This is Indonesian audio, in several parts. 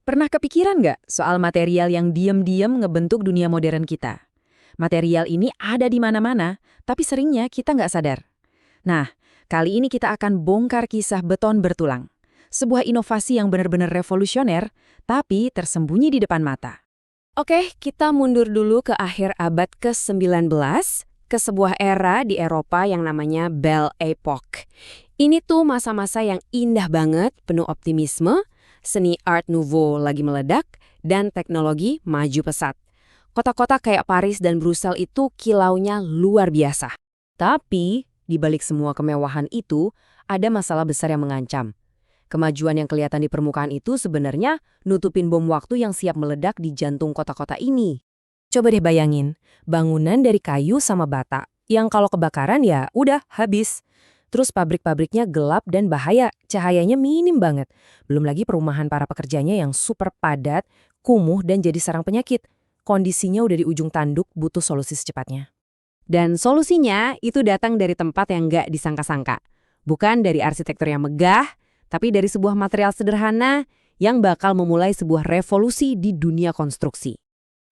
Pernah kepikiran nggak soal material yang diam-diam ngebentuk dunia modern kita? Material ini ada di mana-mana, tapi seringnya kita nggak sadar. Nah, kali ini kita akan bongkar kisah beton bertulang. Sebuah inovasi yang benar-benar revolusioner, tapi tersembunyi di depan mata. Oke, kita mundur dulu ke akhir abad ke-19, ke sebuah era di Eropa yang namanya Belle Époque. Ini tuh masa-masa yang indah banget, penuh optimisme, seni Art Nouveau lagi meledak, dan teknologi maju pesat. Kota-kota kayak Paris dan Brussels itu kilaunya luar biasa. Tapi, di balik semua kemewahan itu, ada masalah besar yang mengancam. Kemajuan yang kelihatan di permukaan itu sebenarnya nutupin bom waktu yang siap meledak di jantung kota-kota ini. Coba deh bayangin, bangunan dari kayu sama bata, yang kalau kebakaran ya udah habis. Terus pabrik-pabriknya gelap dan bahaya, cahayanya minim banget. Belum lagi perumahan para pekerjanya yang super padat, kumuh dan jadi sarang penyakit. Kondisinya udah di ujung tanduk, butuh solusi secepatnya. Dan solusinya itu datang dari tempat yang nggak disangka-sangka. Bukan dari arsitektur yang megah, tapi dari sebuah material sederhana yang bakal memulai sebuah revolusi di dunia konstruksi.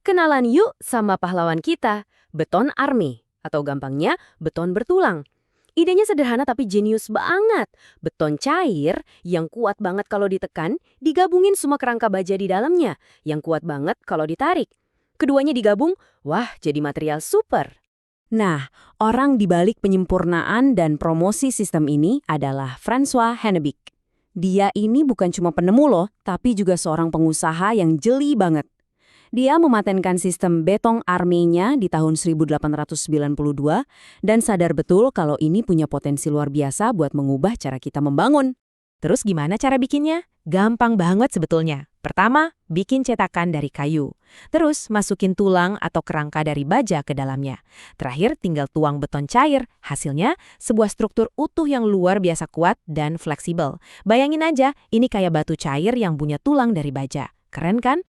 Kenalan yuk sama pahlawan kita, beton army, atau gampangnya beton bertulang. Idenya sederhana tapi jenius banget. Beton cair yang kuat banget kalau ditekan, digabungin semua kerangka baja di dalamnya, yang kuat banget kalau ditarik. Keduanya digabung, wah jadi material super. Nah, orang di balik penyempurnaan dan promosi sistem ini adalah François Hennebich. Dia ini bukan cuma penemu loh, tapi juga seorang pengusaha yang jeli banget. Dia mematenkan sistem beton armenya di tahun 1892 dan sadar betul kalau ini punya potensi luar biasa buat mengubah cara kita membangun. Terus gimana cara bikinnya? Gampang banget sebetulnya. Pertama, bikin cetakan dari kayu. Terus masukin tulang atau kerangka dari baja ke dalamnya. Terakhir tinggal tuang beton cair. Hasilnya sebuah struktur utuh yang luar biasa kuat dan fleksibel. Bayangin aja, ini kayak batu cair yang punya tulang dari baja. Keren kan?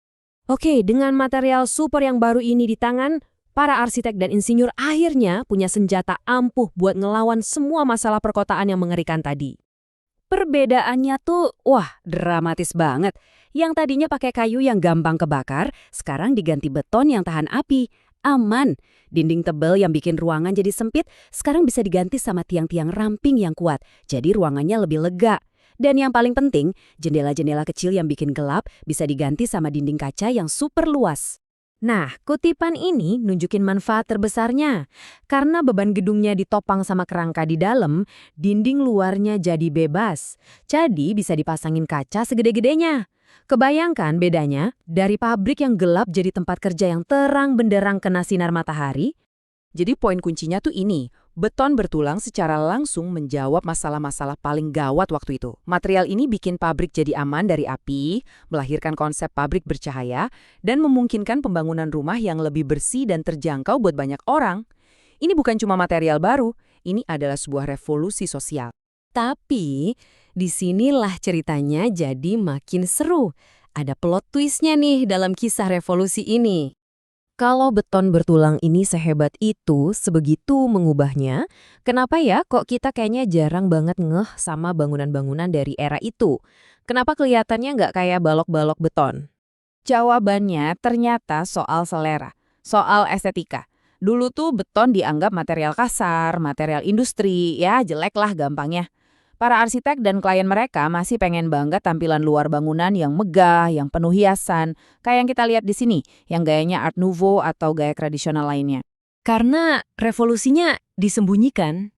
Oke, dengan material super yang baru ini di tangan, para arsitek dan insinyur akhirnya punya senjata ampuh buat ngelawan semua masalah perkotaan yang mengerikan tadi. Perbedaannya tuh, wah, dramatis banget. Yang tadinya pakai kayu yang gampang kebakar, sekarang diganti beton yang tahan api. Aman. Dinding tebal yang bikin ruangan jadi sempit, sekarang bisa diganti sama tiang-tiang ramping yang kuat. Jadi ruangannya lebih lega. Dan yang paling penting, jendela-jendela kecil yang bikin gelap bisa diganti sama dinding kaca yang super luas. Nah, kutipan ini nunjukin manfaat terbesarnya. Karena beban gedungnya ditopang sama kerangka di dalam, dinding luarnya jadi bebas. Jadi bisa dipasangin kaca segede-gedenya. Kebayangkan bedanya, dari pabrik yang gelap jadi tempat kerja yang terang benderang kena sinar matahari. Jadi poin kuncinya tuh ini, beton bertulang secara langsung menjawab masalah-masalah paling gawat waktu itu. Material ini bikin pabrik jadi aman dari api, melahirkan konsep pabrik bercahaya, dan memungkinkan pembangunan rumah yang lebih bersih dan terjangkau buat banyak orang. Ini bukan cuma material baru, ini adalah sebuah revolusi sosial. Tapi, disinilah ceritanya jadi makin seru. Ada plot twistnya nih dalam kisah revolusi ini. Kalau beton bertulang ini sehebat itu, sebegitu mengubahnya, kenapa ya kok kita kayaknya jarang banget ngeh sama bangunan-bangunan dari era itu? Kenapa kelihatannya nggak kayak balok-balok beton? Jawabannya ternyata soal selera, soal estetika. Dulu tuh beton dianggap material kasar, material industri, ya jelek lah gampangnya. Para arsitek dan klien mereka masih pengen banget tampilan luar bangunan yang megah, yang penuh hiasan, kayak yang kita lihat di sini, yang gayanya Art Nouveau atau gaya tradisional lainnya. Karena revolusinya disembunyikan.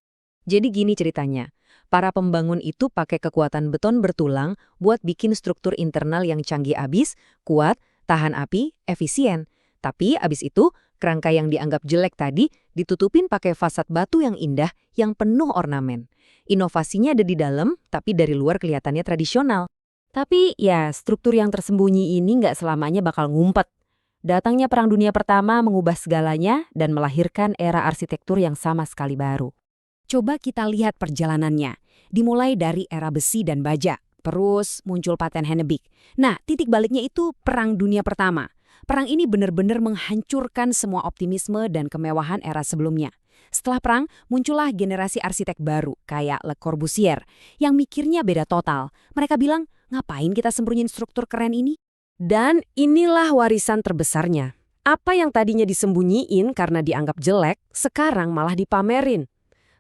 Jadi gini ceritanya, para pembangun itu pakai kekuatan beton bertulang buat bikin struktur internal yang canggih abis, kuat, tahan api, efisien. Tapi abis itu, kerangka yang dianggap jelek tadi ditutupin pakai fasad batu yang indah, yang penuh ornamen. Inovasinya ada di dalam, tapi dari luar kelihatannya tradisional. Tapi ya, struktur yang tersembunyi ini nggak selamanya bakal ngumpet. Datangnya Perang Dunia Pertama mengubah segalanya dan melahirkan era arsitektur yang sama sekali baru. Coba kita lihat perjalanannya. Dimulai dari era besi dan baja. Terus muncul paten Hennebich. Nah, titik baliknya itu Perang Dunia Pertama. Perang ini benar-benar menghancurkan semua optimisme dan kemewahan era sebelumnya. Setelah perang, muncullah generasi arsitek baru, kayak Le Corbusier, yang mikirnya beda total. Mereka bilang, ngapain kita sembunyiin struktur keren ini? Dan inilah warisan terbesarnya. Apa yang tadinya disembunyiin karena dianggap jelek, sekarang malah dipamerin.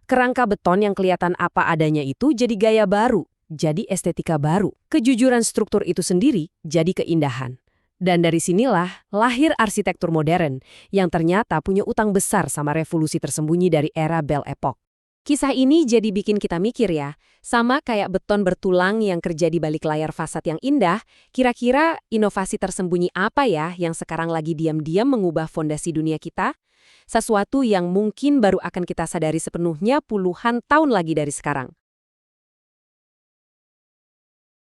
Kerangka beton yang kelihatan apa adanya itu jadi gaya baru, jadi estetika baru. Kejujuran struktur itu sendiri jadi keindahan. Dan dari sinilah lahir arsitektur modern yang ternyata punya utang besar sama revolusi tersembunyi dari era Belle Époque. Kisah ini jadi bikin kita mikir ya, sama kayak beton bertulang yang kerja di balik layar fasad yang indah, kira-kira inovasi tersembunyi apa ya yang sekarang lagi diam-diam mengubah fondasi dunia kita? Sesuatu yang mungkin baru akan kita sadari sepenuhnya puluhan tahun lagi dari sekarang.